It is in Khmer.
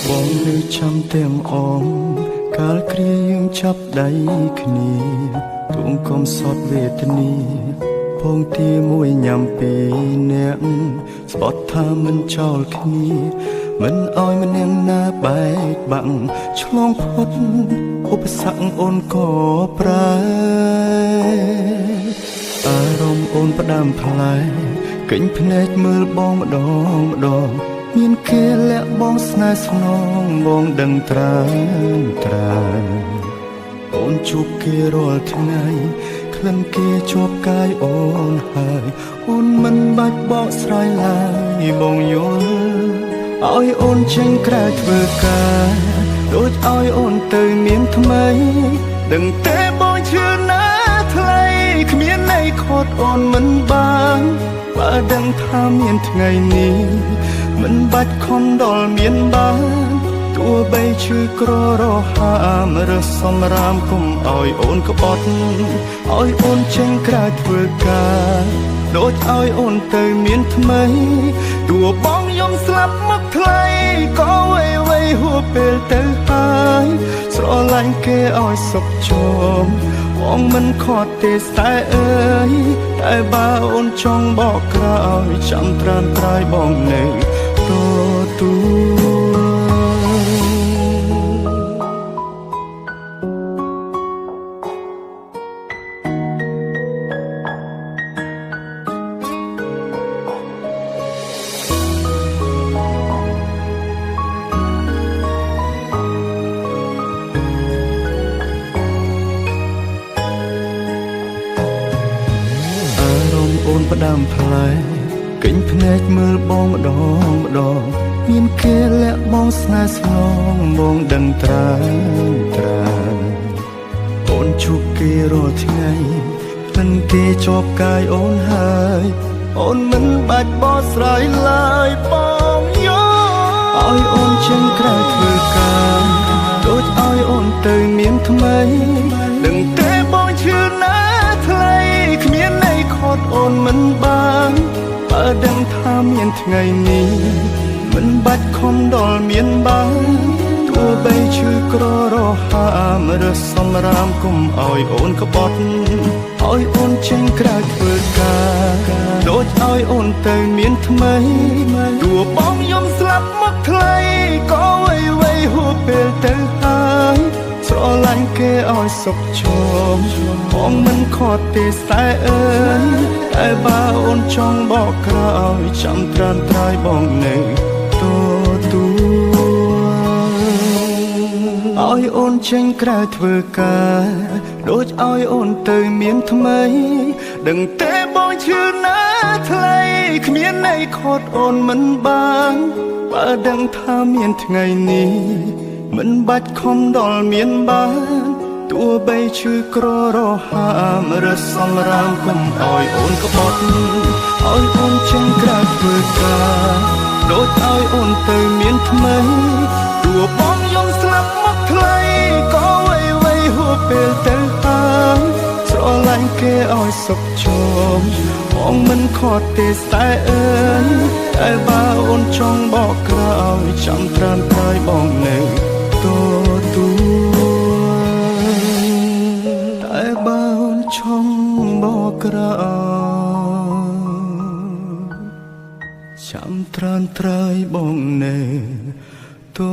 បងនៅចាំទាំងអងកាលគ្រាយើងចាប់ដៃគ្នាទួងកំសត់វេទនាពងទាមួយញ៉ាំពីរនាក់ស្បត់ថាមិនចោលគ្នាមិនអោយម្នាក់ណាបែកបាក់ឆ្លងផុតឧបសគ្គអូនក៏ប្រែអារម្មណ៍អូនផ្ដាំផ្លែកិញភ្នែកមើលបងម្ដងមានគេលាក់បងស្នេហ៍ស្នងបងដឹងត្រាអូនជួបគេរាល់ថ្ងៃក្លិនគេជាប់កាយអូនហើយអូនមិនបាច់បកស្រាយឡើយបងយល់ឲ្យអូនចេញក្រៅធ្វើការដូចឲ្យអូនទៅមានថ្មីដឹងទេបងជឿណាថ្លៃគ្មានន័យខត់អូនមិនបានបើដឹងថាមានថ្ងៃនេះមិនបាច់ខំដល់មានបានទោះបីឈឺក្ររហាមរើសសម្រាមគុំឲ្យអូនក្បត់ឲ្យអូនចេញក្រៅធ្វើការដូចឲ្យអូនទៅមានថ្មីទោះបងយំស្លាប់មកថ្លៃក៏វៃហួពេលទៅហើយស្រឡាញ់គេឲ្យសុខជុំបងមិនខត់ទេតែអើយតែបើអូនចង់បកក្រោយចាំត្រានត្រាយបងនៅទទួលអូនផ្ដាំផ្លែកិញភ្នែកមើលបងម្ដងមានគេលាក់បងស្នេហ៍ស្នងបងដឹងត្រាអូនជួបគេរាល់ថ្ងៃក្លិនគេជាប់កាយអូនហើយអូនមិនបាច់បកស្រាយឡើយបងយោឲ្យអូនចេញក្រៅធ្វើការដូចឲ្យអូនទៅមានថ្មីដឹងទេបងជឿណាថ្លៃគ្មានន័យខត់អូនមិនបានបើដឹងថាមានថ្ងៃនេះមិនបាច់ខំដល់មានបានទោះបីឈឺក្ររហាមរើសសម្រាមគុំឲ្យអូនក្បត់ឲ្យអូនចេញក្រៅធ្វើការដូចឲ្យអូនទៅមានថ្មីទោះបងយំស្លាប់មកថ្លៃក៏វៃហួពេលទៅហើយស្រឡាញ់គេឲ្យសុខជុំបងមិនខត់ទេតែអើយតែបើអូនចង់បកក្រោយចាំត្រានត្រាយបងនៅឲ្យអូនចេញក្រៅធ្វើការដូចឲ្យអូនទៅមានថ្មីដឹងទេបងជឿណាថ្លៃគ្មានន័យខត់អូនមិនបានបើដឹងថាមានថ្ងៃនេះមិនបាច់ខំដល់មានបានទោះបីឈឺក្ររហាមរើសសម្រាមគុំឲ្យអូនក្បត់ឲ្យអូនចេញក្រៅធ្វើការដូចឲ្យអូនទៅមានថ្មីទោះបងយំស្លាប់មកថ្លៃក៏វៃហួពេលទៅហើយស្រឡាញ់គេឲ្យសុខជុំបងមិនខត់ទេតែអើយតែបើអូនចង់បកក្រោយចាំត្រានត្រាយបងនៅទទួលតែបើអូនចង់បកក្រោយចាំត្រានត្រាយបងនៅទូ